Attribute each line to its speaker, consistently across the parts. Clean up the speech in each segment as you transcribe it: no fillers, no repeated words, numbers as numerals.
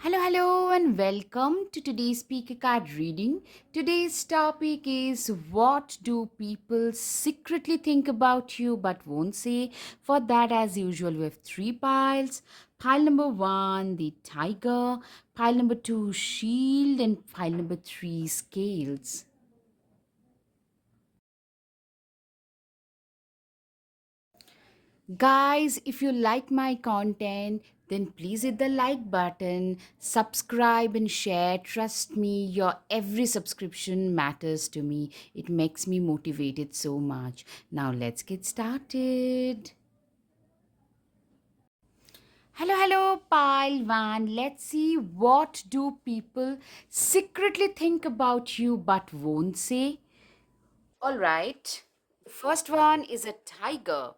Speaker 1: Hello, and welcome to today's speaker card reading. Today's topic is what do people secretly think about you but won't say? For that, as usual, we have three piles. Pile number one, the tiger. Pile number two, shield. And pile number three, scales. Guys, if you like my content, then please hit the like button, subscribe, and share. Trust me, your every subscription matters to me. It makes me motivated so much. Now, let's get started. Hello, Pile One. Let's see what do people secretly think about you but won't say. All right. The first one is a tiger.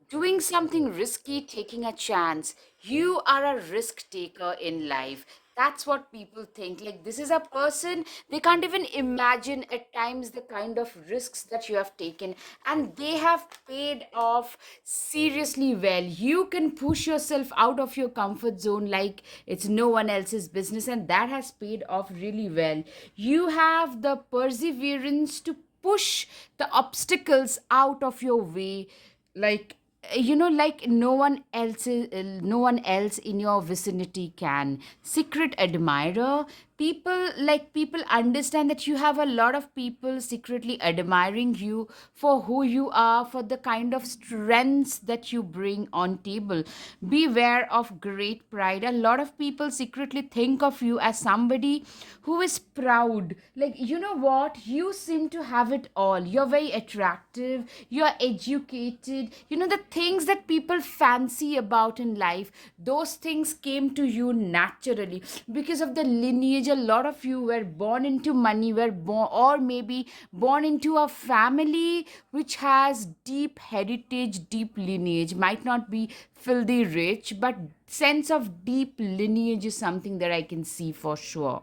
Speaker 1: Doing something risky, taking a chance. You are a risk taker in life. That's what people think. Like, this is a person, they can't even imagine at times the kind of risks that you have taken, and they have paid off seriously well. You can push yourself out of your comfort zone like it's no one else's business, and that has paid off really well. You have the perseverance to push the obstacles out of your way, like like no one else in your vicinity can. Secret admirer. People understand that you have a lot of people secretly admiring you for who you are, for the kind of strengths that you bring on table. Beware of great pride. A lot of people secretly think of you as somebody who is proud. Like, you know what, you seem to have it all. You're very attractive, you're educated, the things that people fancy about in life, those things came to you naturally because of the lineage. A lot of you were born into money, were born, or maybe born into a family which has deep heritage, deep lineage. Might not be filthy rich, but sense of deep lineage is something that I can see for sure.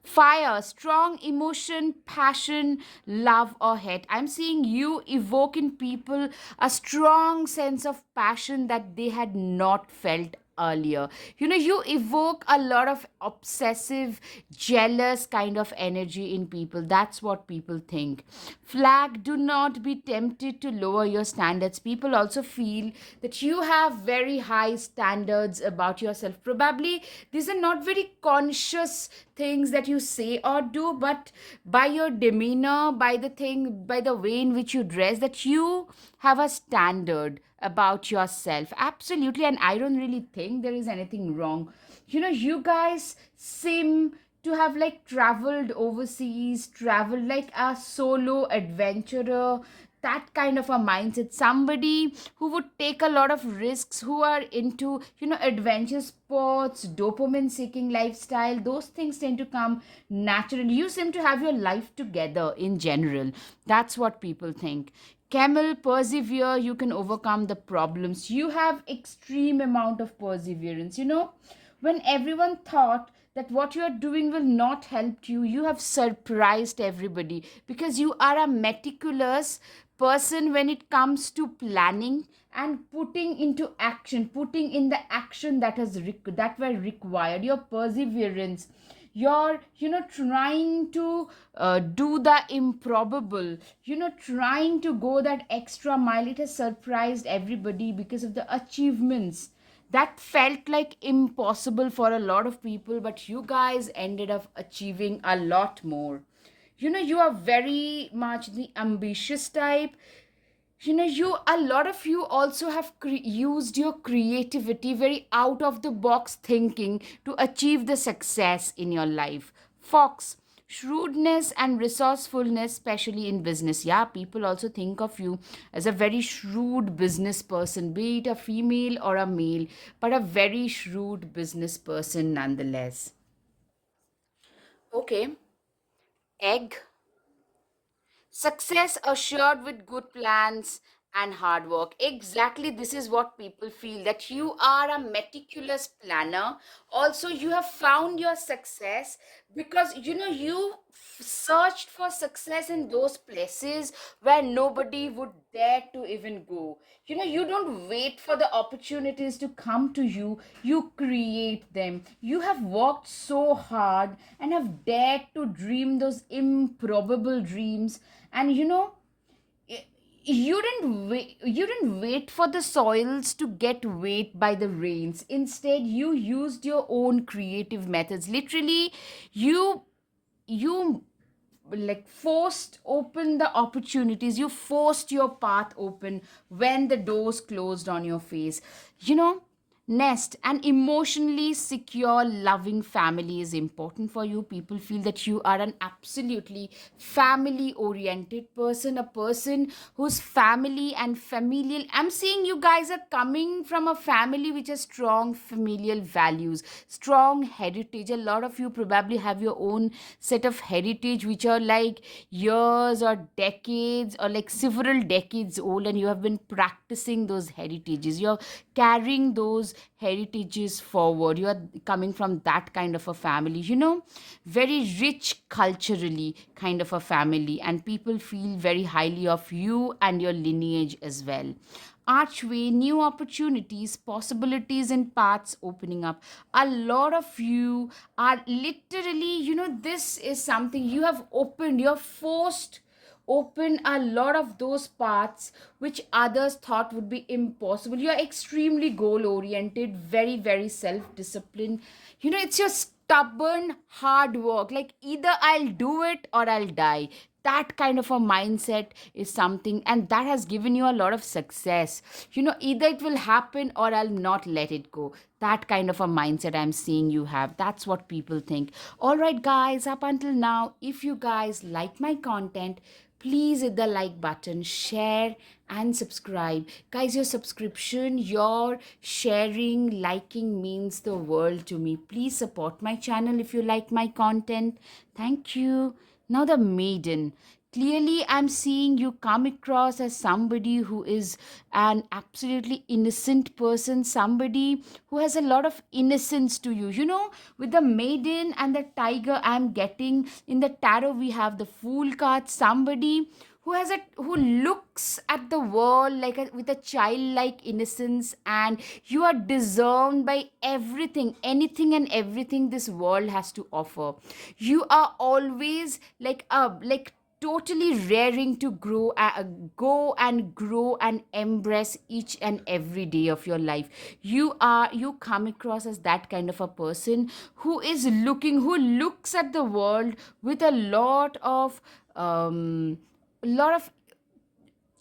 Speaker 1: Fire, strong emotion, passion, love, or hate. I'm seeing you evoke in people a strong sense of passion that they had not felt earlier. You evoke a lot of obsessive, jealous kind of energy in people. That's what people think. Flag, do not be tempted to lower your standards. People also feel that you have very high standards about yourself. Probably these are not very conscious things that you say or do, but by your demeanor, by the way in which you dress, that you have a standard about yourself. Absolutely. And I don't really think there is anything wrong. You guys seem to have like traveled overseas, traveled like a solo adventurer, that kind of a mindset. Somebody who would take a lot of risks, who are into adventure sports, dopamine seeking lifestyle. Those things tend to come naturally. You seem to have your life together in general. That's what people think. Camel, persevere, you can overcome the problems. You have extreme amount of perseverance. When everyone thought that what you are doing will not help you, you have surprised everybody because you are a meticulous person when it comes to planning and putting into action, putting in the action that were required. Your perseverance, you're trying to do the improbable, trying to go that extra mile. It has surprised everybody because of the achievements that felt like impossible for a lot of people, but you guys ended up achieving a lot more. You are very much the ambitious type. You a lot of you also have used your creativity, very out of the box thinking, to achieve the success in your life. Fox, shrewdness and resourcefulness, especially in business. Yeah, people also think of you as a very shrewd business person, be it a female or a male, but a very shrewd business person nonetheless. Okay. Egg, success assured with good plans and hard work. Exactly, this is what people feel, that you are a meticulous planner. Also, you have found your success because you searched for success in those places where nobody would dare to even go. You don't wait for the opportunities to come to you, you create them. You have worked so hard and have dared to dream those improbable dreams. And you didn't wait for the soils to get wet by the rains. Instead, you used your own creative methods. Literally, you like forced open the opportunities, you forced your path open when the doors closed on your face. you know Nest, an emotionally secure loving family is important for you. People feel that you are an absolutely family oriented person, a person whose family and familial, I'm seeing you guys are coming from a family which has strong familial values, strong heritage. A lot of you probably have your own set of heritage which are like years or decades or like several decades old, and you have been practicing those heritages. You're carrying those heritages forward. You are coming from that kind of a family, very rich culturally kind of a family, and people feel very highly of you and your lineage as well. Archway, new opportunities, possibilities, and paths opening up. A lot of you are literally, this is something you have opened, you're forced open a lot of those paths which others thought would be impossible. You are extremely goal oriented, very, very self disciplined. It's your stubborn hard work, like either I'll do it or I'll die. That kind of a mindset is something, and that has given you a lot of success. Either it will happen or I'll not let it go. That kind of a mindset I'm seeing you have. That's what people think. All right, guys, up until now, if you guys like my content, please hit the like button, share, and subscribe. Guys, your subscription, your sharing, liking means the world to me. Please support my channel if you like my content. Thank you. Now, the maiden. Clearly, I'm seeing you come across as somebody who is an absolutely innocent person, somebody who has a lot of innocence to you. With the maiden and the tiger, I'm getting in the tarot, we have the fool card, somebody who looks at the world like with a childlike innocence, and you are discerned by everything, anything and everything this world has to offer. You are always like totally raring to go and grow and embrace each and every day of your life. You come across as that kind of a person who looks at the world with a lot of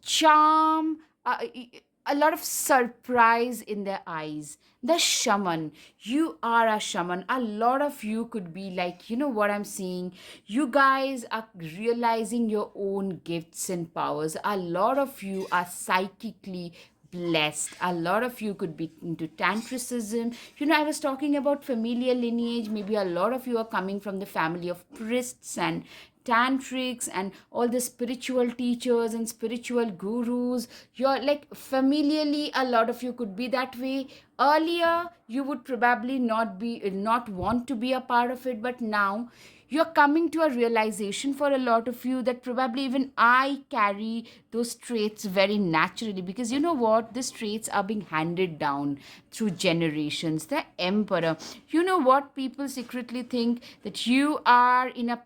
Speaker 1: charm, a lot of surprise in their eyes. The shaman, you are a shaman. A lot of you could be like, what I'm seeing? You guys are realizing your own gifts and powers. A lot of you are psychically blessed. A lot of you could be into tantricism. I was talking about familial lineage. Maybe a lot of you are coming from the family of priests and tantrics and all the spiritual teachers and spiritual gurus. You're like familiarly, a lot of you could be that way. Earlier you would probably not want to be a part of it, but now you're coming to a realization, for a lot of you, that probably even I carry those traits very naturally, because you know what, these traits are being handed down through generations. The emperor, you know what, people secretly think that you are in a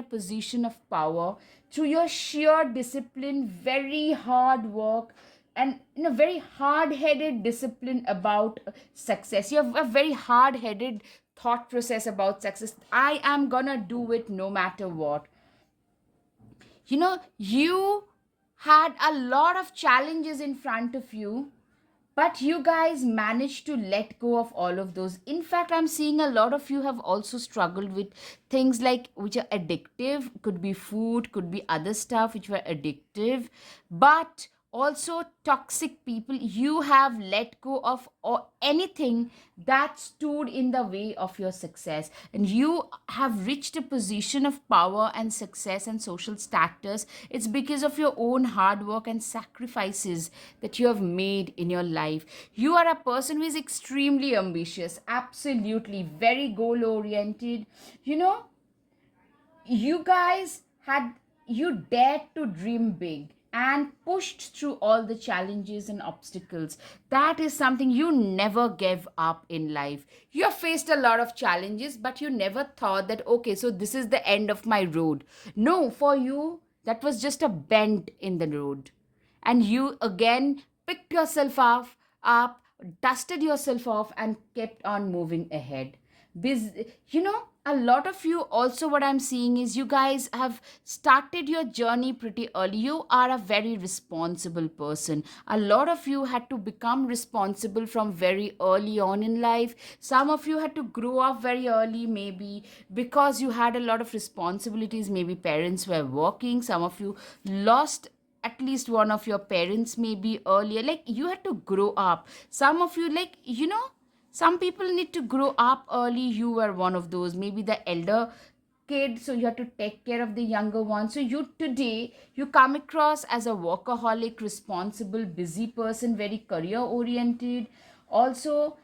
Speaker 1: position of power through your sheer discipline, very hard work, and very hard-headed discipline about success. You have a very hard-headed thought process about success. I am gonna do it no matter what. You had a lot of challenges in front of you, but you guys managed to let go of all of those. In fact, I'm seeing a lot of you have also struggled with things like which are addictive. Could be food, could be other stuff which were addictive. But Also toxic people, you have let go of or anything that stood in the way of your success, and you have reached a position of power and success and social status. It's because of your own hard work and sacrifices that you have made in your life. You are a person who is extremely ambitious, absolutely very goal oriented. You know, you guys had, you dared to dream big and pushed through all the challenges and obstacles. That is something, you never gave up in life. You have faced a lot of challenges, but you never thought that, okay, so this is the end of my road. No, for you that was just a bend in the road, and you again picked yourself up, dusted yourself off, and kept on moving ahead. You know, a lot of you also, what I'm seeing is you guys have started your journey pretty early. You are a very responsible person. A lot of you had to become responsible from very early on in life. Some of you had to grow up very early, maybe because you had a lot of responsibilities. Maybe parents were working. Some of you lost at least one of your parents maybe earlier. Like, you had to grow up. Some of you, like, you know, some people need to grow up early. You were one of those, maybe the elder kid, so you have to take care of the younger one. So you today, you come across as a workaholic, responsible, busy person, very career oriented. Also,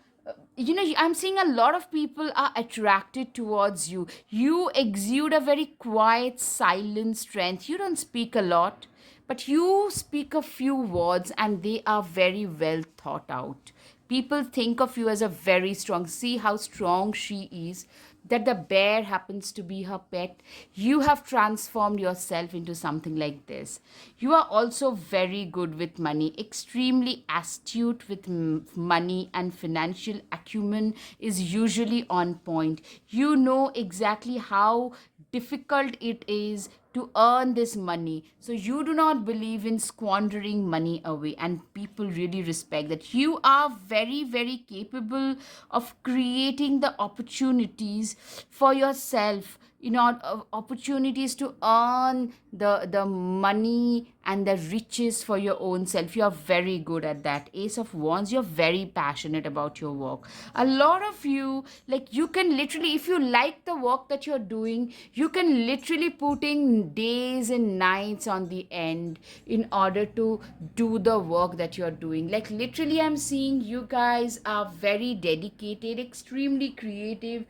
Speaker 1: you know, I'm seeing a lot of people are attracted towards you. You exude a very quiet, silent strength. You don't speak a lot, but you speak a few words and they are very well thought out. People think of you as a very strong. See how strong she is, that the bear happens to be her pet. You have transformed yourself into something like this. You are also very good with money, extremely astute with money, and financial acumen is usually on point. You know exactly how difficult it is to earn this money. So you do not believe in squandering money away, and people really respect that. You are very, very capable of creating the opportunities for yourself, you know, opportunities to earn the money and the riches for your own self. You are very good at that. Ace of Wands, you're very passionate about your work. A lot of you, like, you can literally, if you like the work that you're doing, you can literally put in days and nights on the end in order to do the work that you're doing. Like, literally, I'm seeing you guys are very dedicated, extremely creative.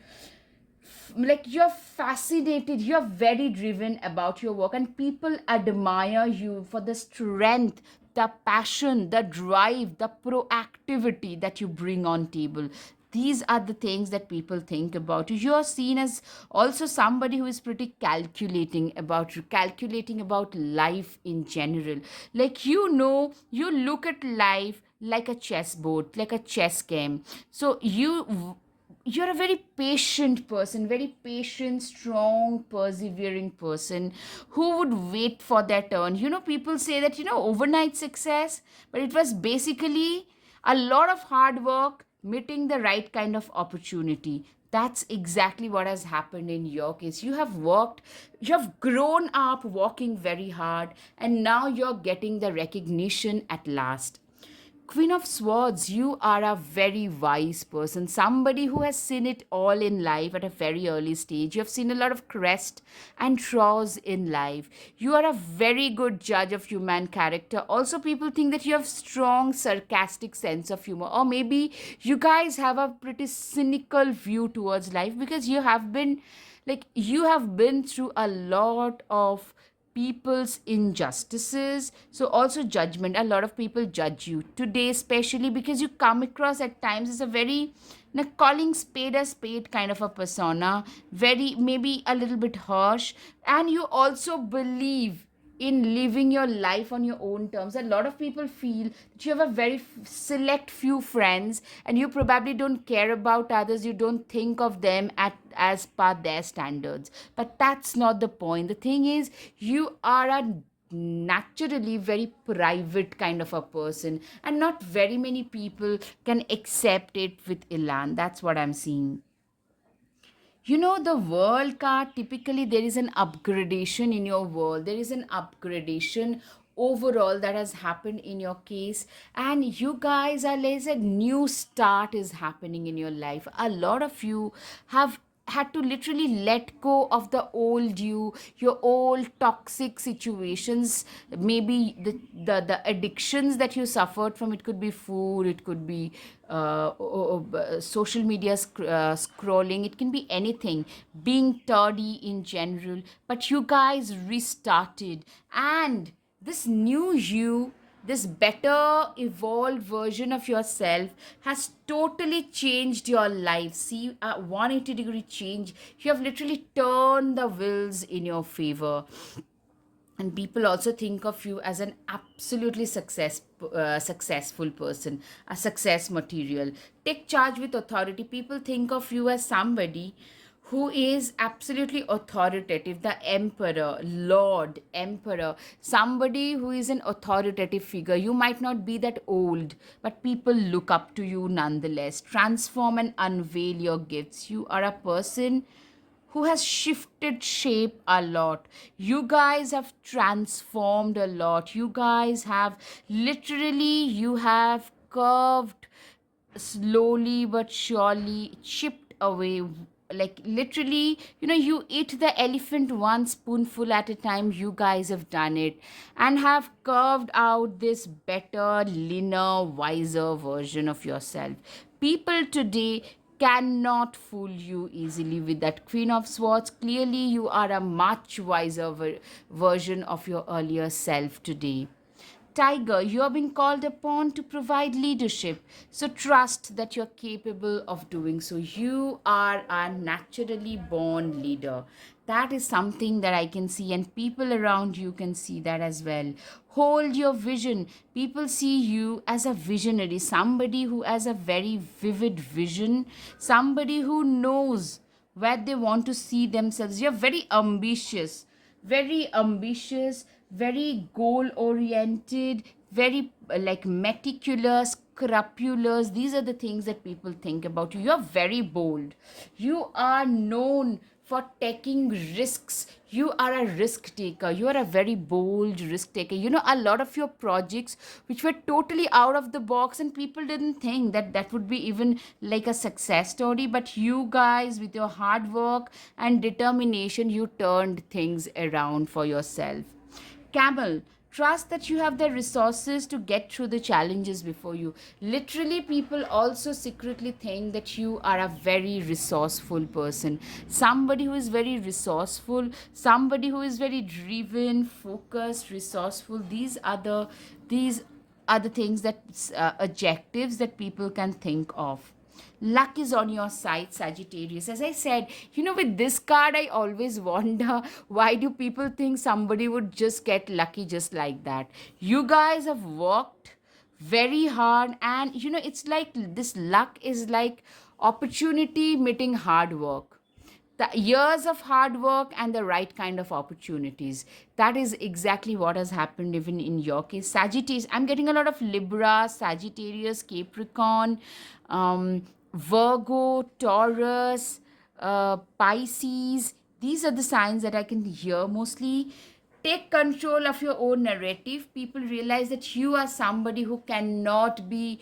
Speaker 1: Like, you're fascinated, you're very driven about your work, and people admire you for the strength, the passion, the drive, the proactivity that you bring on table. These are the things that people think about you. You're seen as also somebody who is pretty calculating about life in general. Like, you know, you look at life like a chessboard, like a chess game. So you're a very patient person, very patient, strong, persevering person who would wait for their turn. You know, people say that, you know, overnight success, but it was basically a lot of hard work meeting the right kind of opportunity. That's exactly what has happened in your case. You have worked, you have grown up working very hard, and now you're getting the recognition at last. Queen of Swords, you are a very wise person, somebody who has seen it all in life at a very early stage. You have seen a lot of crest and troughs in life. You are a very good judge of human character. Also, people think that you have strong, sarcastic sense of humor, or maybe you guys have a pretty cynical view towards life because you have been, like, you have been through a lot of people's injustices. So also judgment, a lot of people judge you today, especially because you come across at times as a very, you know, calling spade a spade kind of a persona, very maybe a little bit harsh. And you also believe in living your life on your own terms. A lot of people feel that you have a very select few friends, and you probably don't care about others. You don't think of them as per their standards. But that's not the point. The thing is, you are a naturally very private kind of a person, and not very many people can accept it with Ilan. That's what I'm seeing. You know, the world card, typically there is an upgradation in your world. There is an upgradation overall that has happened in your case, and you guys are, like, a new start is happening in your life. A lot of you have had to literally let go of the old you, your old toxic situations, maybe the addictions that you suffered from. It could be food, it could be social media scrolling, it can be anything, being tardy in general. But you guys restarted, and this new you, this better evolved version of yourself has totally changed your life. See, a 180-degree change. You have literally turned the wheels in your favor, and people also think of you as an absolutely successful person, a success material. Take charge with authority. People think of you as somebody who is absolutely authoritative, the emperor, lord, emperor, somebody who is an authoritative figure. You might not be that old, but people look up to you nonetheless. Transform and unveil your gifts. You are a person who has shifted shape a lot. You guys have transformed a lot. You guys have literally, you have curved slowly but surely, chipped away. Like literally, you eat the elephant one spoonful at a time. You guys have done it and have carved out this better, leaner, wiser version of yourself. People today cannot fool you easily with that Queen of Swords. Clearly, you are a much wiser version of your earlier self today. Tiger, you are being called upon to provide leadership. So trust that you're capable of doing so. You are a naturally born leader. That is something that I can see, and people around you can see that as well. Hold your vision. People see you as a visionary, somebody who has a very vivid vision, somebody who knows where they want to see themselves. You're very ambitious, very goal oriented, very like meticulous, scrupulous. These are the things that people think about you. You're very bold. You are known for taking risks. You are a risk taker. You are a very bold risk taker. A lot of your projects which were totally out of the box, and people didn't think that that would be even like a success story, but you guys, with your hard work and determination, you turned things around for yourself. Camel, trust that you have the resources to get through the challenges before you. Literally, people also secretly think that you are a very resourceful person. Somebody who is very resourceful, somebody who is very driven, focused, resourceful. These are the things that adjectives that people can think of. Luck is on your side, Sagittarius. As I said, with this card, I always wonder, why do people think somebody would just get lucky just like that? You guys have worked very hard, and it's like this luck is like opportunity meeting hard work, the years of hard work and the right kind of opportunities. That is exactly what has happened even in your case. Sagittarius, I'm getting a lot of Libra, Sagittarius, Capricorn, Virgo, Taurus, Pisces. These are the signs that I can hear mostly. Take control of your own narrative. People realize that you are somebody who cannot be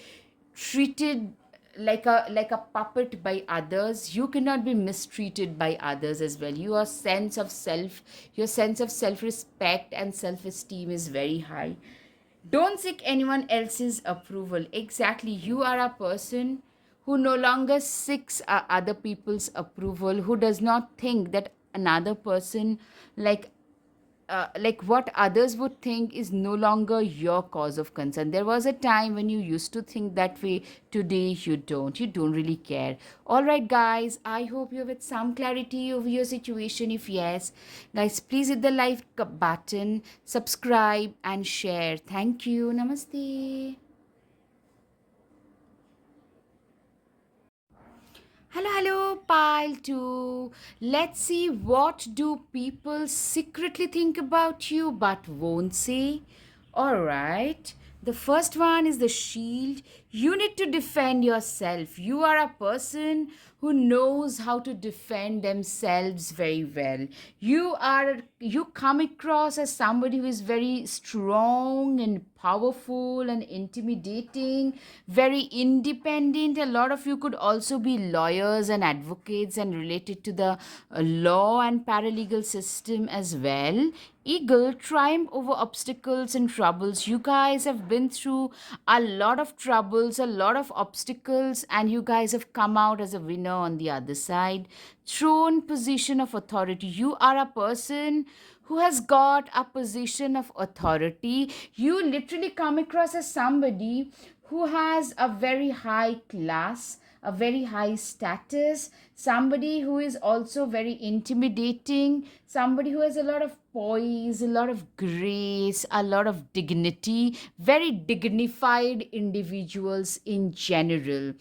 Speaker 1: treated like a puppet by others. You cannot be mistreated by others as well. Your sense of self respect and self esteem is very high. Don't seek anyone else's approval. Exactly. You are a person who no longer seeks other people's approval, who does not think that another person, like what others would think, is no longer your cause of concern. There was a time when you used to think that way. Today you don't really care. All right, guys, I hope you have had some clarity over your situation. If yes, guys, please hit the like button, subscribe and share. Thank you. Namaste. Hello, hello, pile two. Let's see, what do people secretly think about you but won't say? All right. The first one is the shield. You need to defend yourself. You are a person who knows how to defend themselves very well. You come across as somebody who is very strong and powerful and intimidating, very independent. A lot of you could also be lawyers and advocates and related to the law and paralegal system as well. Eagle, triumph over obstacles and troubles. You guys have been through a lot of troubles, a lot of obstacles, and you guys have come out as a winner on the other side. Throne, position of authority. You are a person who has got a position of authority. You literally come across as somebody who has a very high class, a very high status, somebody who is also very intimidating, somebody who has a lot of poise, a lot of grace, a lot of dignity, very dignified individuals in general.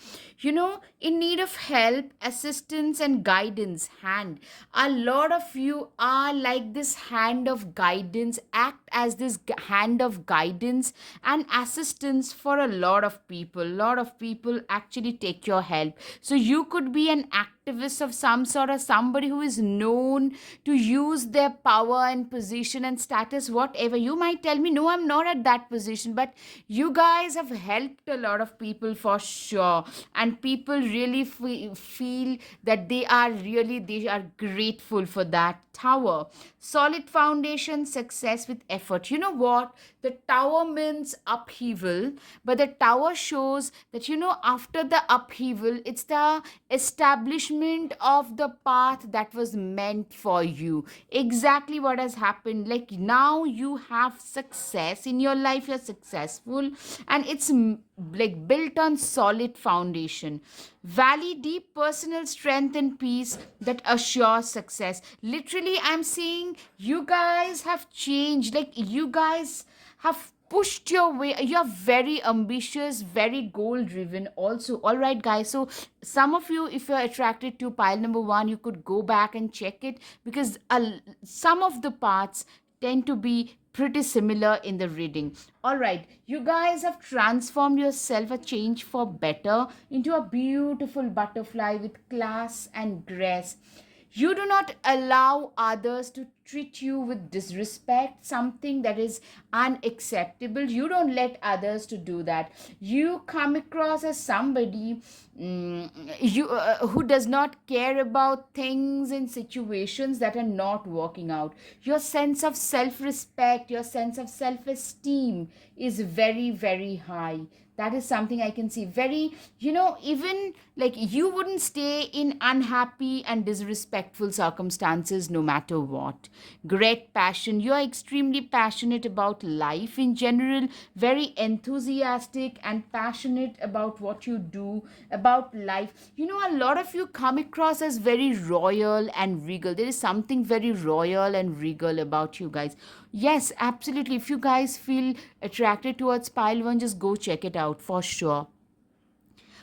Speaker 1: In need of help, assistance, and guidance. Hand. A lot of you are like this hand of guidance, act as this hand of guidance and assistance for a lot of people. A lot of people actually take your help. So you could be an activist of some sort, or somebody who is known to use their power and position and status, whatever. You might tell me, no, I'm not at that position, but you guys have helped a lot of people for sure, and people really feel that they are grateful for that. Tower, solid foundation, success with effort. You know what? The tower means upheaval, but the tower shows that, after the upheaval, it's the establishment of the path that was meant for you. Exactly what has happened. Like now you have success in your life, you're successful, and it's like built on solid foundation. Valley, deep personal strength and peace that assures success. Literally, I'm saying you guys have changed. Like you guys have pushed your way. You're very ambitious, very goal driven also. All right, guys, so some of you, if you're attracted to pile number one, you could go back and check it, because some of the parts tend to be pretty similar in the reading. All right, you guys have transformed yourself, a change for better, into a beautiful butterfly with class and grace. You do not allow others to treat you with disrespect, something that is unacceptable. You don't let others to do that. You come across as somebody who does not care about things in situations that are not working out. Your sense of self-respect, your sense of self-esteem is very, very high. That is something I can see. Very, even like you wouldn't stay in unhappy and disrespectful circumstances no matter what. Great passion. You are extremely passionate about life in general, very enthusiastic and passionate about what you do, about life. A lot of you come across as very royal and regal. There is something very royal and regal about you guys. Yes, absolutely. If you guys feel attracted towards pile one, just go check it out for sure.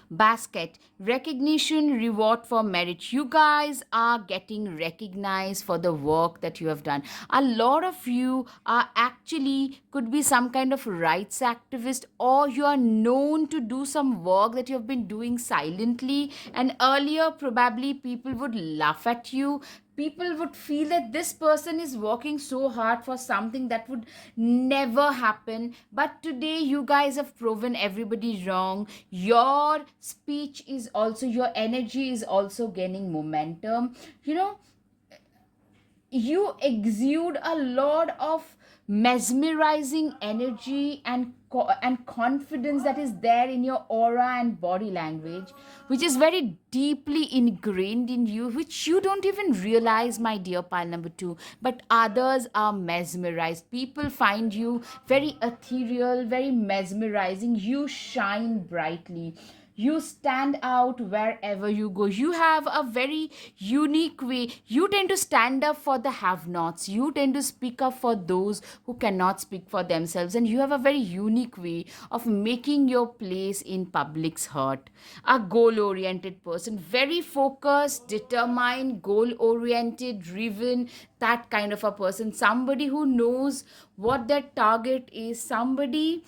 Speaker 1: Basket, recognition, reward for merit. You guys are getting recognized for the work that you have done. A lot of you are actually could be some kind of rights activist, or you are known to do some work that you have been doing silently, and earlier probably people would laugh at you. People would feel that this person is working so hard for something that would never happen. But today, you guys have proven everybody wrong. Your speech is also, your energy is also gaining momentum. You exude a lot of mesmerizing energy and confidence that is there in your aura and body language, which is very deeply ingrained in you, which you don't even realize, my dear pile number two, but others are mesmerized. People find you very ethereal, very mesmerizing. You shine brightly. You stand out wherever you go. You have a very unique way. You tend to stand up for the have nots. You tend to speak up for those who cannot speak for themselves. And you have a very unique way of making your place in public's heart. A goal oriented person, very focused, determined, goal oriented, driven, that kind of a person. Somebody who knows what their target is. Somebody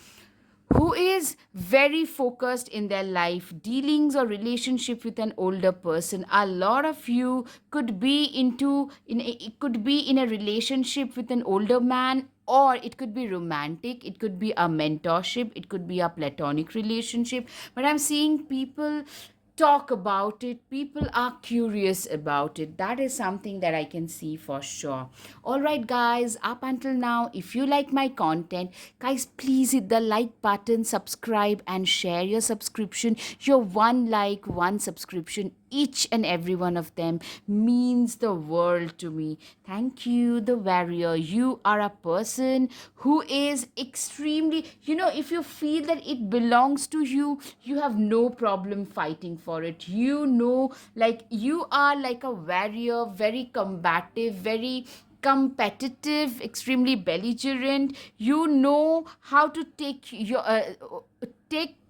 Speaker 1: who is very focused in their life dealings or relationship with an older person. A lot of you could be it could be in a relationship with an older man, or it could be romantic, it could be a mentorship, it could be a platonic relationship. But I'm seeing people talk about it, people are curious about it. That is something that I can see for sure. All right, guys, up until now, if you like my content, guys, please hit the like button, subscribe, and share your subscription. Your one like, one subscription, each and every one of them means the world to me. Thank you, the warrior. You are a person who is extremely, if you feel that it belongs to you, you have no problem fighting for it. Like you are like a warrior, very combative, very competitive, extremely belligerent. You know how to take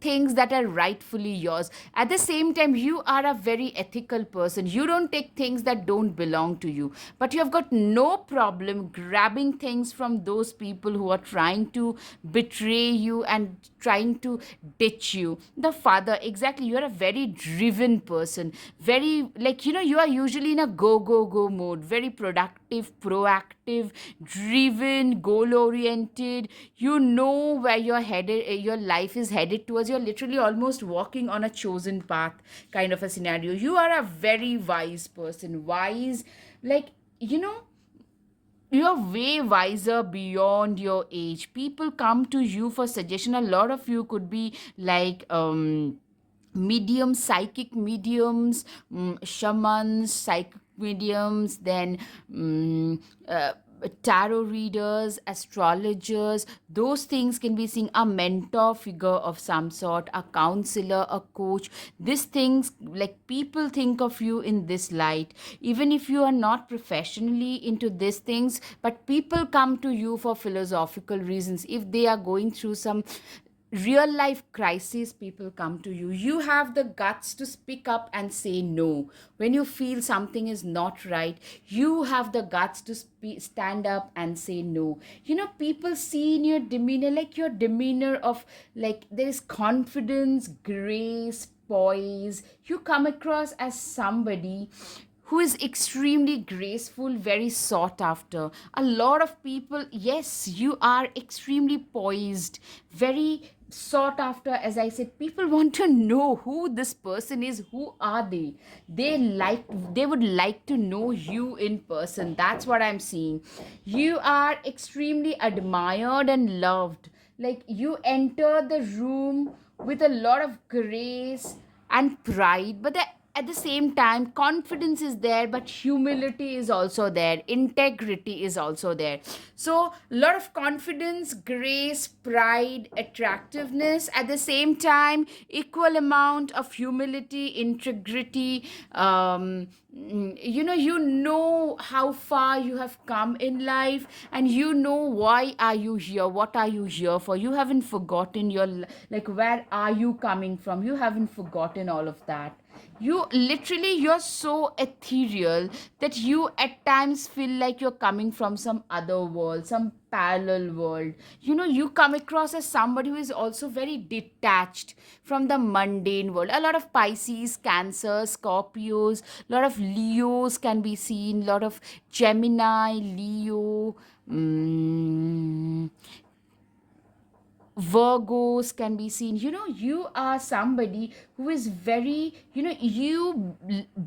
Speaker 1: things that are rightfully yours. At the same time, you are a very ethical person. You don't take things that don't belong to you, but you have got no problem grabbing things from those people who are trying to betray you and trying to ditch you. The father, exactly, you are a very driven person, very, like, you are usually in a go go go mode, very productive, proactive, driven, goal oriented. You know where you're headed, your life is headed towards. You're literally almost walking on a chosen path kind of a scenario. You are a very wise person, wise, like, you know you're way wiser beyond your age. People come to you for suggestion. A lot of you could be like mediums, psychic mediums, shamans, psychic mediums, then mm, uh, tarot readers, astrologers. Those things can be seen. A mentor figure of some sort, a counselor, a coach. These things, like, people think of you in this light, even if you are not professionally into these things. But people come to you for philosophical reasons. If they are going through some real life crisis, people come to you. You have the guts to speak up and say no when you feel something is not right. You have the guts to stand up and say no. People see in your demeanor, like your demeanor of, like, there is confidence, grace, poise. You come across as somebody who is extremely graceful, very sought after. A lot of people, yes, you are extremely poised, very sought after. As I said, people want to know who this person is, who are they. They would like to know you in person. That's what I'm seeing. You are extremely admired and loved. Like, you enter the room with a lot of grace and pride, but at the same time, confidence is there, but humility is also there, integrity is also there. So, a lot of confidence, grace, pride, attractiveness. At the same time, equal amount of humility, integrity. You know how far you have come in life, and you know why are you here, what are you here for. You haven't forgotten like, where are you coming from. You haven't forgotten all of that. You're so ethereal that you at times feel like you're coming from some other world, some parallel world. You come across as somebody who is also very detached from the mundane world. A lot of Pisces, Cancer, Scorpios, a lot of Leos can be seen, a lot of Gemini, Leo, Virgos can be seen. You are somebody who is very,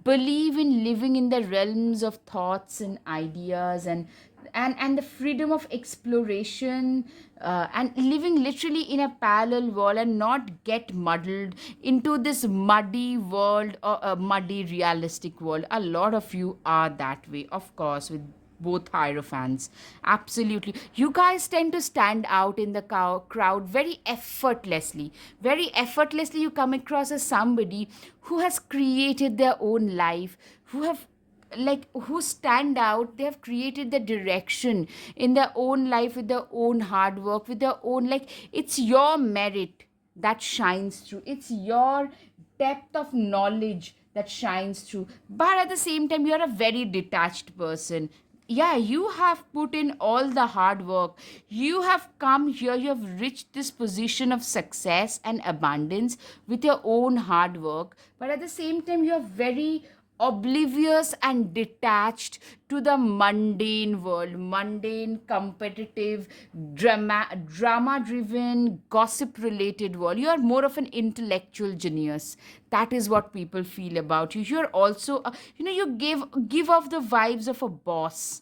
Speaker 1: believe in living in the realms of thoughts and ideas, and the freedom of exploration, and living literally in a parallel world, and not get muddled into this muddy world, or a muddy realistic world. A lot of you are that way, of course, with both hierophants. Absolutely. You guys tend to stand out in the crowd very effortlessly. Very effortlessly, you come across as somebody who has created their own life, who stand out. They have created the direction in their own life with their own hard work, with their own, like, it's your merit that shines through. It's your depth of knowledge that shines through. But at the same time, you're a very detached person. Yeah, you have put in all the hard work. You have come here, you have reached this position of success and abundance with your own hard work, but at the same time you are very oblivious and detached to the mundane world, mundane, competitive, drama driven, gossip related world. You are more of an intellectual genius. That is what people feel about you. You're also you give off the vibes of a boss,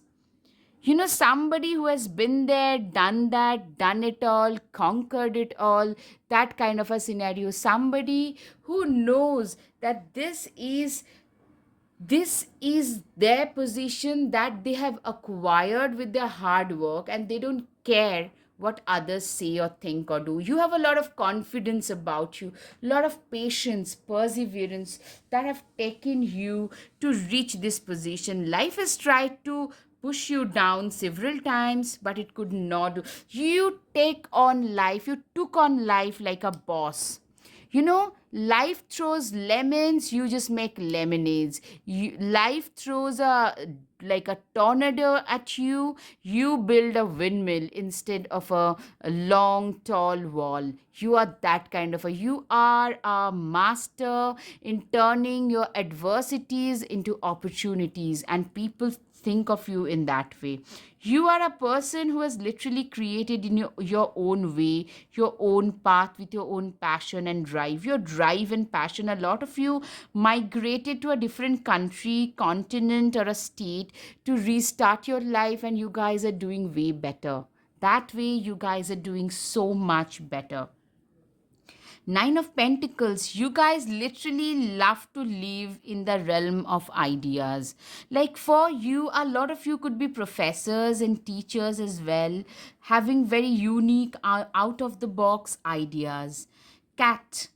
Speaker 1: somebody who has been there, done that, done it all, conquered it all, that kind of a scenario. Somebody who knows that this is their position that they have acquired with their hard work, and they don't care what others say or think or do. You have a lot of confidence about you, a lot of patience, perseverance that have taken you to reach this position. Life has tried to push you down several times, but it could not do. You took on life like a boss. Life throws lemons, you just make lemonades. Life throws a tornado at you, you build a windmill instead of a long tall wall. You are a master in turning your adversities into opportunities, and people think of you in that way. You are a person who has literally created in your own way, your own path with your own passion and drive. Your drive and passion, a lot of you migrated to a different country, continent, or a state to restart your life, and you guys are doing way better. That way, you guys are doing so much better. Nine of Pentacles, you guys literally love to live in the realm of ideas. Like for you, a lot of you could be professors and teachers as well, having very unique, out of the box ideas. Cat,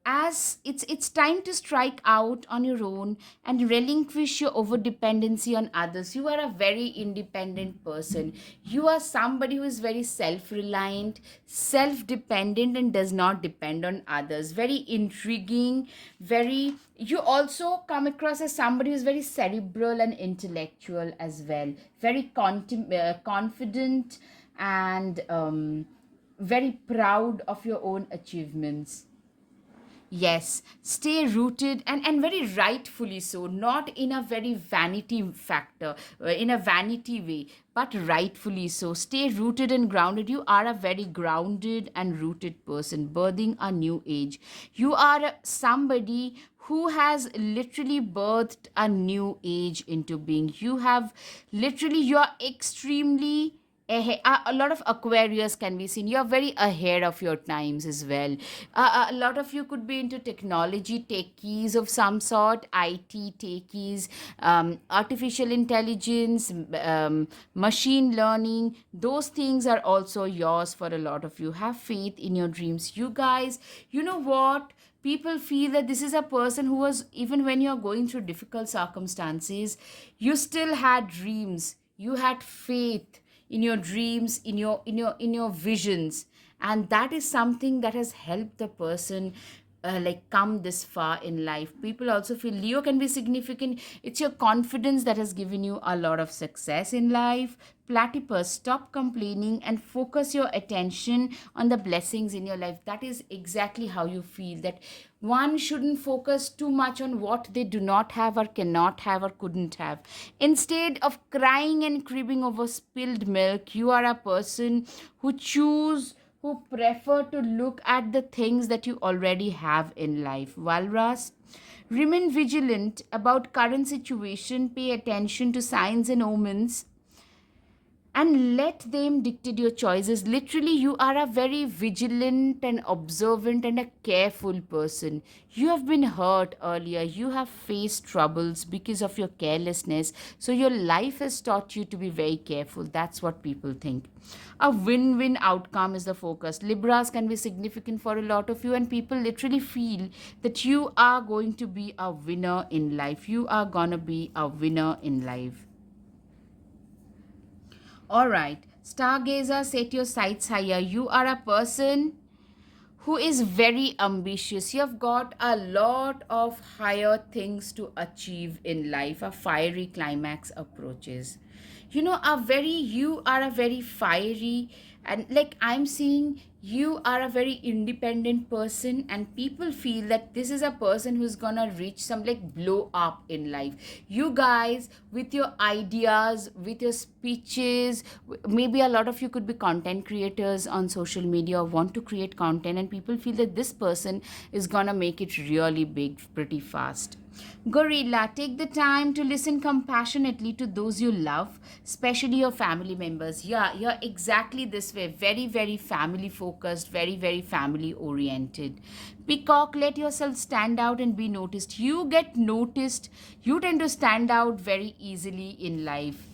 Speaker 1: as it's time to strike out on your own and relinquish your over dependency on others. You are a very independent person. You are somebody who is very self reliant, self dependent, and does not depend on others. Very intriguing. Very You also come across as somebody who is very cerebral and intellectual as well. Very confident, and very proud of your own achievements. Yes, stay rooted, and very rightfully so, not in a very in a vanity way, but rightfully so. Stay rooted and grounded. You are a very grounded and rooted person, birthing a new age. You are somebody who has literally birthed a new age into being. You are extremely a lot of Aquarius can be seen. You're very ahead of your times as well. A lot of you could be into technology techies of some sort, IT techies, artificial intelligence, machine learning. Those things are also yours for a lot of you. Have faith in your dreams. You guys, you know what? People feel that this is a person who was, even when you're going through difficult circumstances, you still had dreams, you had faith in your dreams, in your visions, and that is something that has helped the person like come this far in life. People also feel Leo can be significant. It's your confidence that has given you a lot of success in life. Platypus, stop complaining and focus your attention on the blessings in your life. That is exactly how you feel, that one shouldn't focus too much on what they do not have or cannot have or couldn't have. Instead of crying and cribbing over spilled milk, you are a person who prefer to look at the things that you already have in life. Walrus, remain vigilant about current situation, pay attention to signs and omens, and let them dictate your choices. Literally, you are a very vigilant and observant and a careful person. You have been hurt earlier, you have faced troubles because of your carelessness, so your life has taught you to be very careful. That's what people think. A win-win outcome is the focus. Libras can be significant for a lot of you, and people literally feel that you are going to be a winner in life. You are gonna be a winner in life. All right, stargazer, set your sights higher. You are a person who is very ambitious. You have got a lot of higher things to achieve in life. A fiery climax approaches. You are a very fiery, and like I'm seeing, you are a very independent person, and people feel that this is a person who's gonna reach some like blow up in life. You guys, with your ideas, with your speeches, maybe a lot of you could be content creators on social media or want to create content, and people feel that this person is gonna make it really big pretty fast. Gorilla, take the time to listen compassionately to those you love, especially your family members. Yeah, you're exactly this way. Very, very family focused, very, very family oriented. Peacock, let yourself stand out and be noticed. You get noticed, you tend to stand out very easily in life.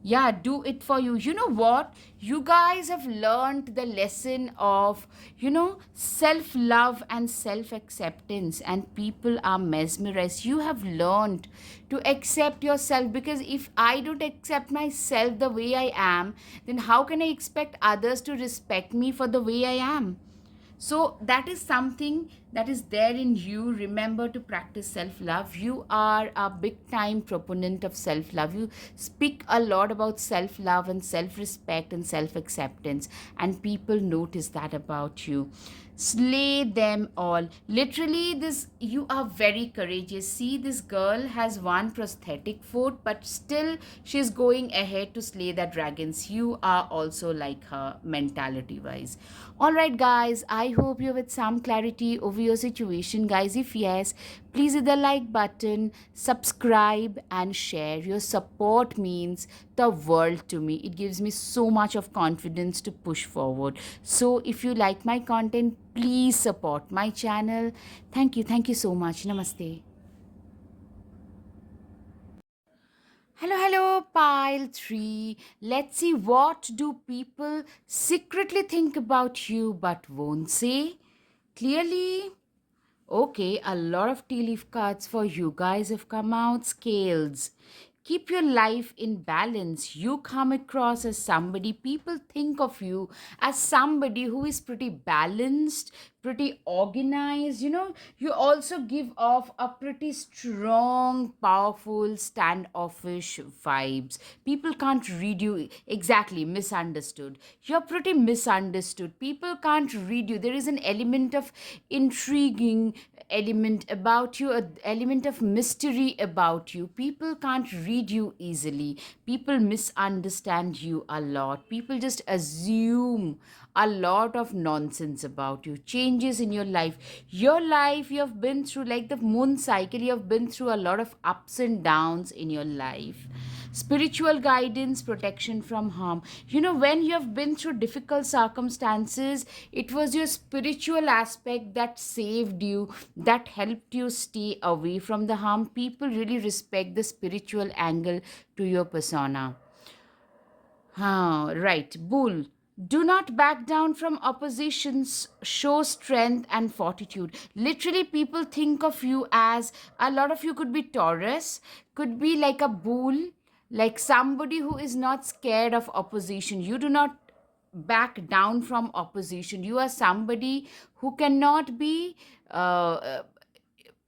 Speaker 1: Yeah, do it for you. You know what? You guys have learned the lesson of, self love and self acceptance, and people are mesmerized. You have learned to accept yourself, because if I don't accept myself the way I am, then how can I expect others to respect me for the way I am? So that is something that is there in you. Remember to practice self love. You are a big time proponent of self love. You speak a lot about self love and self respect and self acceptance, and people notice that about you. Slay them all. Literally, this, you are very courageous. See, this girl has one prosthetic foot, but still she's going ahead to slay the dragons. You are also like her mentality wise. All right, guys, I hope you have some clarity over your situation, guys. If yes, please hit the like button, subscribe, and share. Your support means the world to me. It gives me so much of confidence to push forward. So, if you like my content, please support my channel. Thank you. Thank you so much. Namaste. Hello, hello, pile 3. Let's see, what do people secretly think about you but won't say? Clearly, okay, a lot of tea leaf cards for you guys have come out. Scales. Keep your life in balance. You come across as somebody, people think of you as somebody who is pretty balanced, pretty organized. You also give off a pretty strong, powerful, standoffish vibes. People can't read you exactly, misunderstood. You're pretty misunderstood. People can't read you. There is an element of intriguing element about you, an element of mystery about you. People can't read you easily. People misunderstand you a lot. People just assume a lot of nonsense about you. Changes in your life. Your life, you have been through like the moon cycle, you have been through a lot of ups and downs in your life. Spiritual guidance, protection from harm. When you have been through difficult circumstances, it was your spiritual aspect that saved you, that helped you stay away from the harm. People really respect the spiritual angle to your persona. Right. Bull. Do not back down from oppositions. Show strength and fortitude. Literally, people think of you as, a lot of you could be Taurus, could be like a bull, like somebody who is not scared of opposition. You do not back down from opposition. You are somebody who cannot be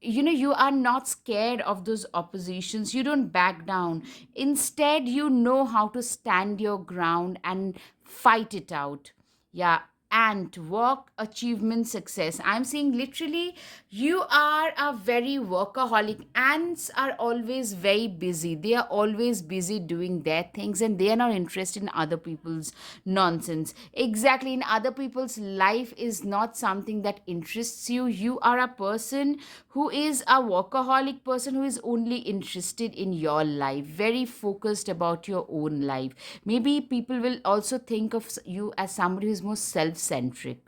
Speaker 1: you are not scared of those oppositions. You don't back down. Instead, you know how to stand your ground and fight it out. Yeah. And work, achievement, success. I'm saying literally, you are a very workaholic. Ants are always very busy. They are always busy doing their things, and they are not interested in other people's nonsense. Exactly. In other people's life is not something that interests you. You are a person who is a workaholic person, who is only interested in your life, very focused about your own life. Maybe people will also think of you as somebody who is more self centric.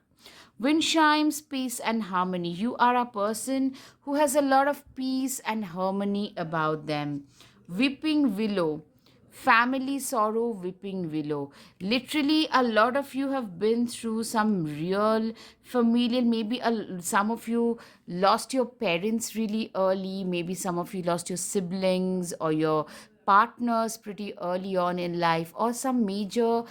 Speaker 1: Wind chimes, peace and harmony. You are a person who has a lot of peace and harmony about them. Weeping willow. Family sorrow, weeping willow. Literally, a lot of you have been through some real familial. Maybe some of you lost your parents really early. Maybe some of you lost your siblings or your partners pretty early on in life, or some major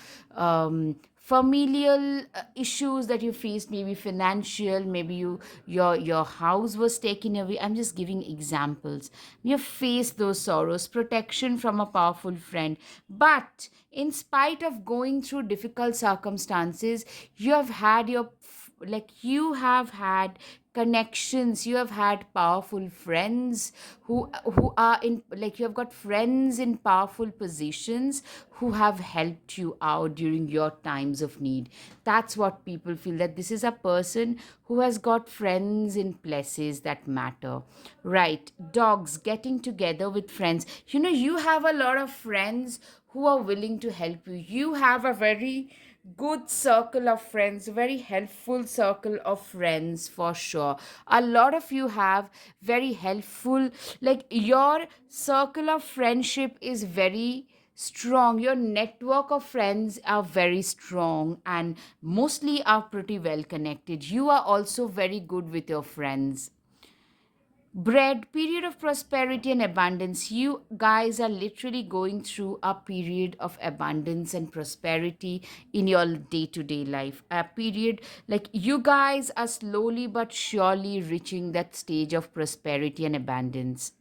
Speaker 1: familial issues that you faced, maybe financial, maybe your house was taken away. I'm just giving examples. You have faced those sorrows, protection from a powerful friend. But in spite of going through difficult circumstances, you have had you have had connections, you have had powerful friends who are in, like, you have got friends in powerful positions who have helped you out during your times of need. That's what people feel, that this is a person who has got friends in places that matter. Right, dogs getting together with friends. You have a lot of friends who are willing to help you. You have a very good circle of friends, a very helpful circle of friends for sure. A lot of you have very helpful, like, your circle of friendship is very strong. Your network of friends are very strong and mostly are pretty well connected. You are also very good with your friends. Bread, period of prosperity and abundance. You guys are literally going through a period of abundance and prosperity in your day to day life. A period, like, you guys are slowly but surely reaching that stage of prosperity and abundance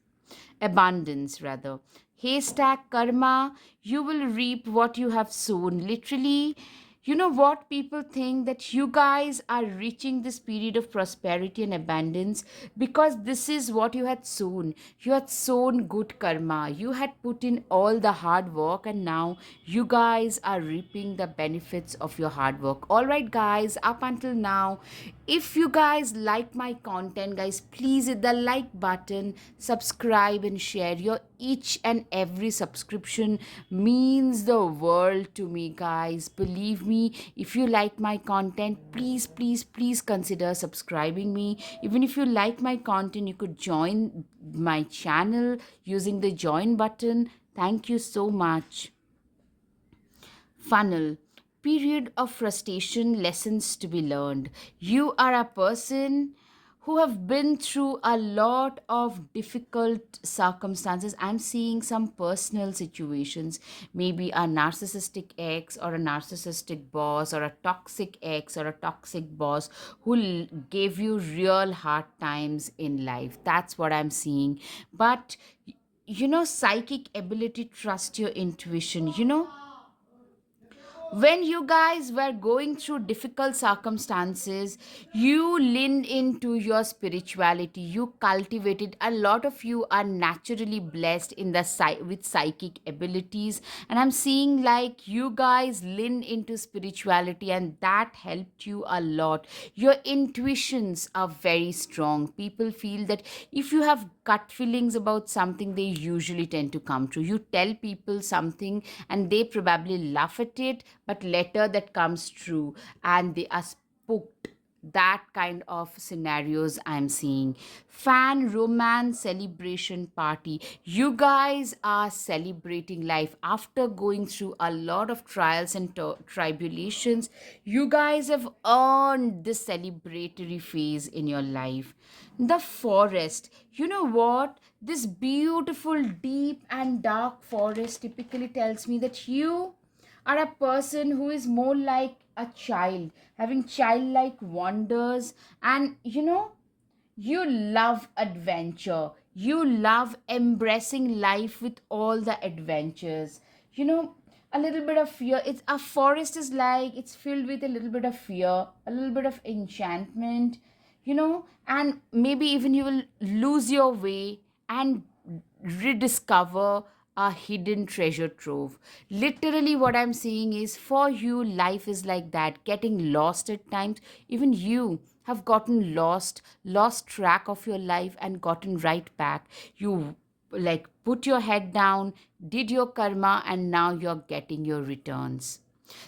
Speaker 1: rather. Haystack karma, you will reap what you have sown. Literally, you know what, people think that you guys are reaching this period of prosperity and abundance because this is what you had sown. You had sown good karma, you had put in all the hard work, and now you guys are reaping the benefits of your hard work. All right guys, up until now, if you guys like my content, guys, please hit the like button, subscribe and share. Your each and every subscription means the world to me, guys. Believe me, if you like my content, please, please, please consider subscribing me. Even if you like my content, you could join my channel using the join button. Thank you so much. Funnel, period of frustration, lessons to be learned. You are a person who have been through a lot of difficult circumstances. I'm seeing some personal situations, maybe a narcissistic ex or a narcissistic boss or a toxic ex or a toxic boss who gave you real hard times in life. That's what I'm seeing. But psychic ability, trust your intuition. When you guys were going through difficult circumstances, you leaned into your spirituality, you cultivated. A lot of you are naturally blessed in the with psychic abilities, and I'm seeing like you guys lean into spirituality and that helped you a lot. Your intuitions are very strong. People feel that if you have gut feelings about something, they usually tend to come true. You tell people something and they probably laugh at it, but later that comes true and they are spooked. That kind of scenarios I'm seeing. Fan romance celebration party. You guys are celebrating life after going through a lot of trials and tribulations. You guys have earned this celebratory phase in your life. The forest. You know what? This beautiful, deep, and dark forest typically tells me that you are a person who is more like a child, having childlike wonders, and you love adventure. You love embracing life with all the adventures. You know, a little bit of fear. It's a forest is like it's filled with a little bit of fear, a little bit of enchantment, and maybe even you will lose your way and rediscover a hidden treasure trove. Literally, what I'm seeing is for you, life is like that, getting lost at times. Even you have gotten lost track of your life and gotten right back. You like put your head down, did your karma, and now you're getting your returns.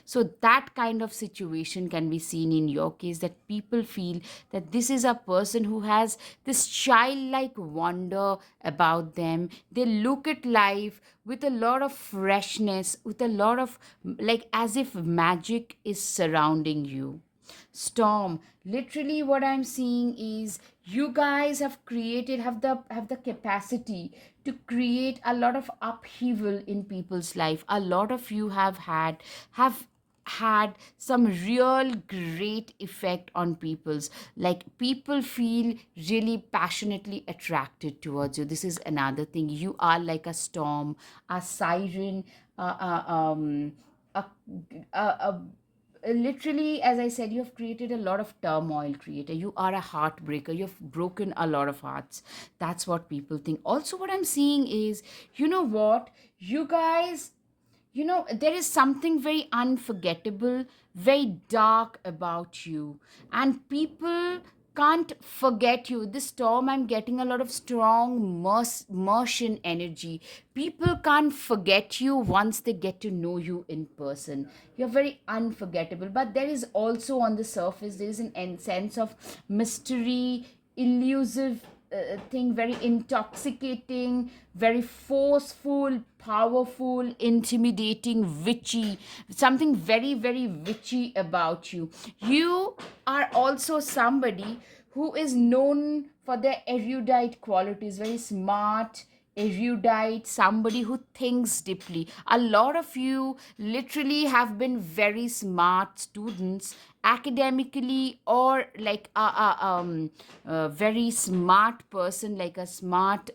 Speaker 1: So that kind of situation can be seen in your case, that people feel that this is a person who has this childlike wonder about them. They look at life with a lot of freshness, with a lot of, like, as if magic is surrounding you. Storm, literally what I'm seeing is you guys have the capacity to create a lot of upheaval in people's life. A lot of you have had some real great effect on people's, like people feel really passionately attracted towards you. This is another thing. You are like a storm, a siren, a, a literally, as I said, you have created a lot of turmoil. Creator, you are a heartbreaker. You've broken a lot of hearts. That's what people think. Also, what I'm seeing is, you know what, you guys, there is something very unforgettable, very dark about you, and people can't forget you. This storm, I'm getting a lot of strong Martian energy. People can't forget you once they get to know you in person. You're very unforgettable, but there is also on the surface, there is an sense of mystery, elusive thing, very intoxicating, very forceful, powerful, intimidating, witchy, something very, very witchy about you. You are also somebody who is known for their erudite qualities, very smart, erudite, somebody who thinks deeply. A lot of you literally have been very smart students academically, or like a very smart person, like a smart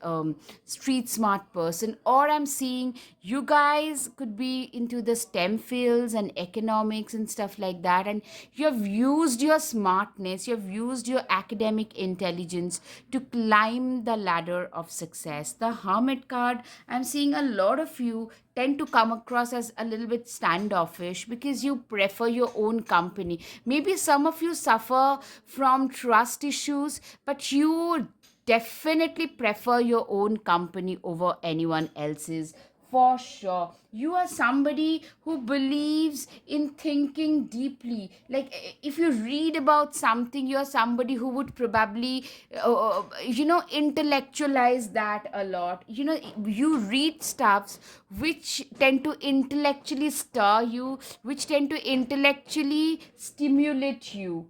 Speaker 1: street smart person. Or I'm seeing you guys could be into the STEM fields and economics and stuff like that, and you have used your smartness, you have used your academic intelligence to climb the ladder of success. The Hermit card, I'm seeing a lot of you tend to come across as a little bit standoffish because you prefer your own company. Maybe some of you suffer from trust issues, but you definitely prefer your own company over anyone else's. For sure, you are somebody who believes in thinking deeply. Like, if you read about something, you're somebody who would probably intellectualize that a lot. You read stuffs which tend to intellectually stir you, which tend to intellectually stimulate you.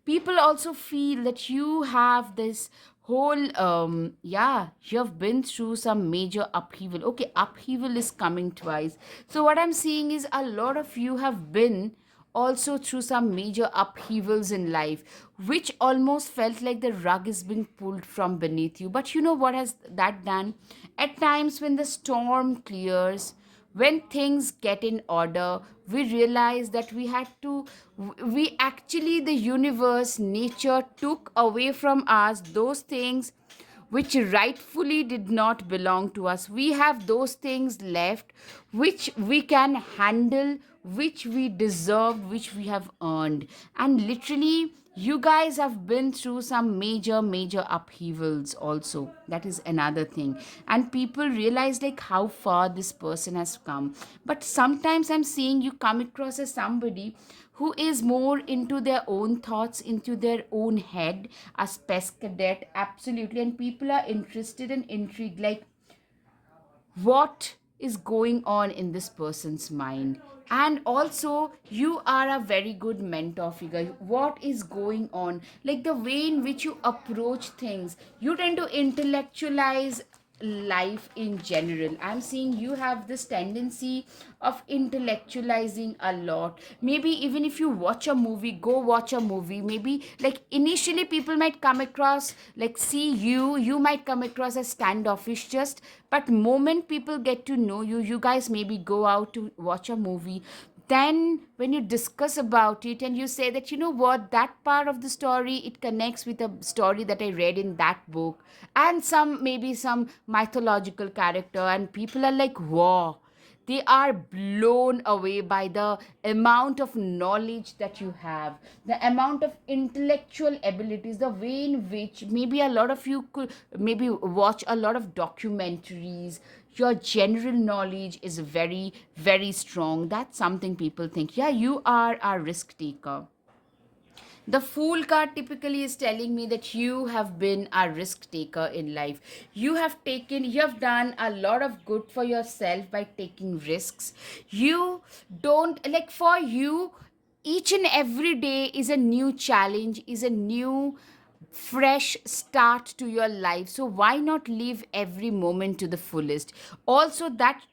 Speaker 1: People also feel that you have this whole yeah, you have been through some major upheaval. Okay, upheaval is coming twice. So what I'm seeing is a lot of you have been also through some major upheavals in life, which almost felt like the rug is being pulled from beneath you. But you know what has that done? At times when the storm clears, when things get in order, we realize that we actually, the universe, nature took away from us those things which rightfully did not belong to us. We have those things left which we can handle, which we deserve, which we have earned. And literally, you guys have been through some major, major upheavals also. That is another thing. And people realize like how far this person has come. But sometimes I'm seeing you come across as somebody who is more into their own thoughts, into their own head, a space cadet, absolutely. And people are interested and intrigued, like, what is going on in this person's mind. And also, you are a very good mentor figure. What is going on, like the way in which you approach things, you tend to intellectualize life in general. I'm seeing you have this tendency of intellectualizing a lot. Maybe even if you watch a movie, go watch a movie, maybe like initially people might come across, like, see you might come across as standoffish, just, but moment people get to know you, you guys maybe go out to watch a movie. Then when you discuss about it and you say that, you know what, that part of the story, it connects with a story that I read in that book, and some, maybe some mythological character, and people are like, wow, they are blown away by the amount of knowledge that you have, the amount of intellectual abilities, the way in which maybe a lot of you could maybe watch a lot of documentaries. Your general knowledge is very, very strong. That's something people think, yeah, you are a risk taker. The Fool card typically is telling me that you have been a risk taker in life. You have done a lot of good for yourself by taking risks. You don't, like, for you, each and every day is a new challenge, is a new fresh start to your life, so why not live every moment to the fullest? Also,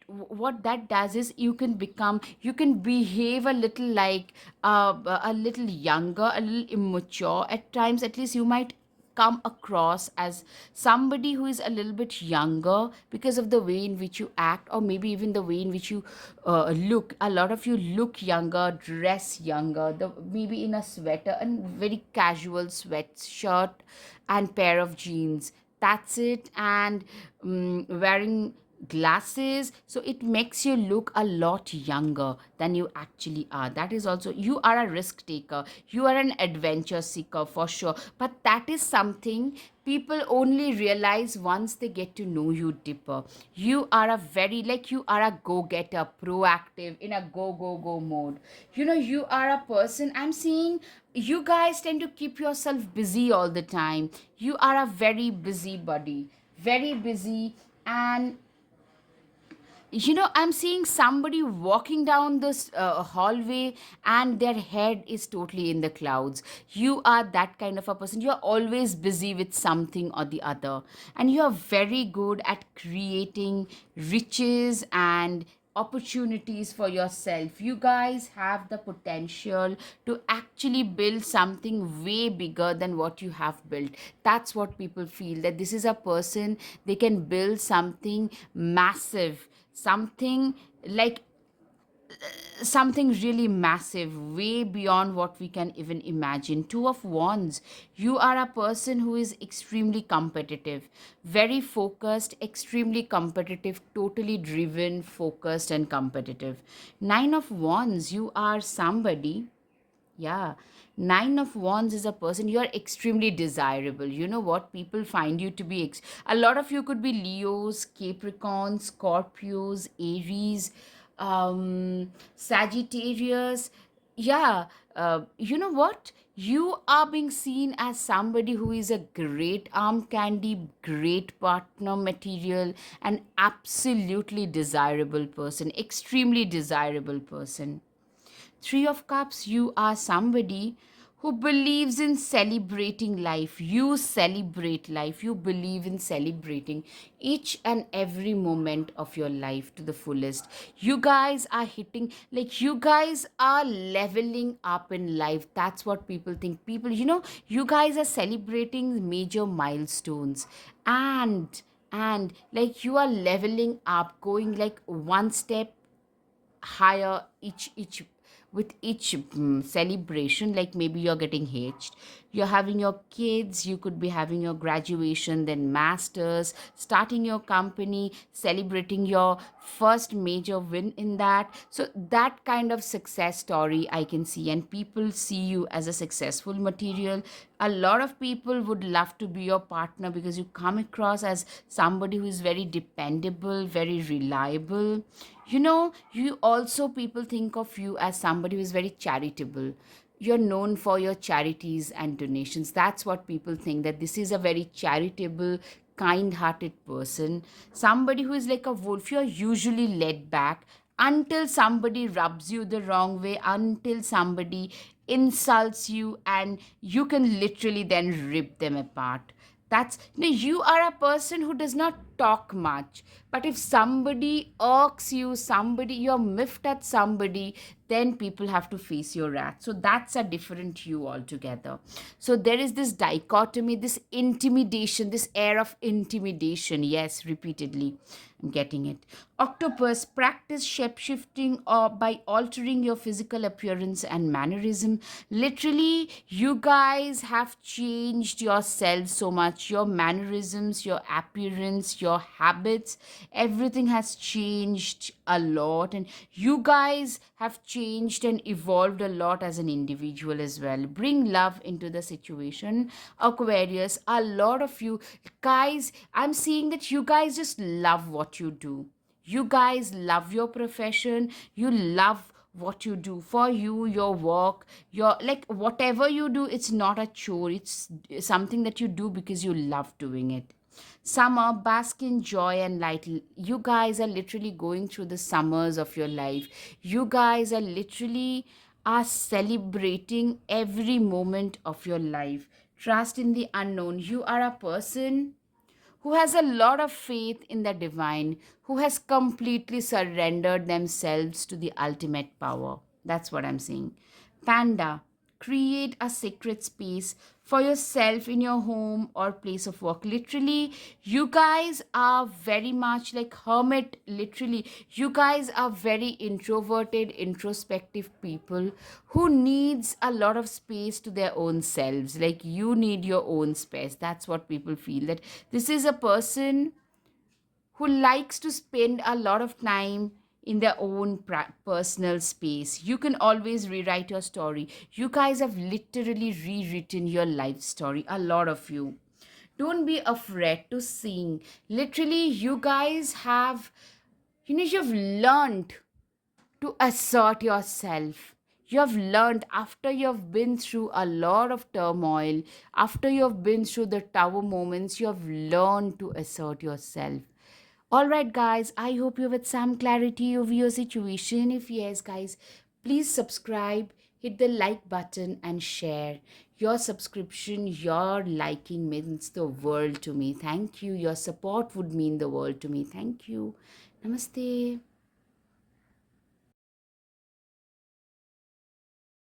Speaker 1: what that does is you can behave a little like a little younger, a little immature at times. At least you might come across as somebody who is a little bit younger because of the way in which you act, or maybe even the way in which you look. A lot of you look younger, dress younger, maybe in a sweater and very casual sweatshirt and pair of jeans, that's it. And wearing glasses, so it makes you look a lot younger than you actually are. That is also, you are a risk taker, you are an adventure seeker for sure, but that is something people only realize once they get to know you deeper. You are a very, like, you are a go-getter, proactive, in a go mode. You are a person, I'm seeing you guys tend to keep yourself busy all the time. You are a very busy body, very busy. And I'm seeing somebody walking down this hallway and their head is totally in the clouds. You are that kind of a person. You're always busy with something or the other, and you're very good at creating riches and opportunities for yourself. You guys have the potential to actually build something way bigger than what you have built. That's what people feel, that this is a person, they can build something massive, something like something really massive, way beyond what we can even imagine. Two of Wands, you are a person who is extremely competitive, very focused, extremely competitive, totally driven, focused, and competitive. Nine of Wands, you are somebody. Yeah. Nine of Wands is a person, you are extremely desirable. You know what? People find you to be. A lot of you could be Leos, Capricorns, Scorpios, Aries, Sagittarius. Yeah. You know what? You are being seen as somebody who is a great arm candy, great partner material, an absolutely desirable person, extremely desirable person. Three of Cups, you are somebody who believes in celebrating life. You celebrate life. You believe in celebrating each and every moment of your life to the fullest. You guys are hitting, like, you guys are leveling up in life. That's what people think. You guys are celebrating major milestones. And like, you are leveling up, going like one step higher each with each celebration. Like, maybe you're getting hitched, you're having your kids, you could be having your graduation, then masters, starting your company, celebrating your first major win in that. So that kind of success story I can see, and people see you as a successful material. A lot of people would love to be your partner because you come across as somebody who is very dependable, very reliable. You also, people think of you as somebody who is very charitable. You're known for your charities and donations. That's what people think, that this is a very charitable, kind hearted person. Somebody who is like a wolf. You're usually led back until somebody rubs you the wrong way, until somebody insults you, and you can literally then rip them apart. You are a person who does not talk much, but if somebody irks you, somebody, you're miffed at somebody, then people have to face your wrath. So that's a different you altogether. So there is this dichotomy, this intimidation, this air of intimidation. Yes, repeatedly. I'm getting it. Octopus, practice shape shifting or by altering your physical appearance and mannerism. Literally, you guys have changed yourselves so much. Your mannerisms, your appearance, your habits, everything has changed a lot. And you guys have changed and evolved a lot as an individual as well. Bring love into the situation. Aquarius, a lot of you guys, I'm seeing that you guys just love what you do. You guys love your profession. You love what you do. For you, your work, your, like, whatever you do, it's not a chore. It's something that you do because you love doing it. Summer, bask in joy and light. You guys are literally going through the summers of your life. You guys are literally are celebrating every moment of your life. trust in the unknown. You are a person who has a lot of faith in the divine, who has completely surrendered themselves to the ultimate power. That's what I'm saying. Panda, create a sacred space for yourself in your home or place of work. Literally, you guys are very much like hermit. Literally, you guys are very introverted, introspective people who needs a lot of space to their own selves. Like you need your own space. That's what people feel, that this is a person who likes to spend a lot of time in their own personal space. You can always rewrite your story. You guys have literally rewritten your life story, a lot of you. Don't be afraid to sing. Literally, you guys have, you've learned to assert yourself. You have learned after you've been through a lot of turmoil, after you've been through the tower moments, you have learned to assert yourself. All right, guys, I hope you have had some clarity of your situation. If yes, guys, please subscribe, hit the like button, and share. Your subscription, your liking means the world to me. Thank you. Your support would mean the world to me. Thank you. Namaste.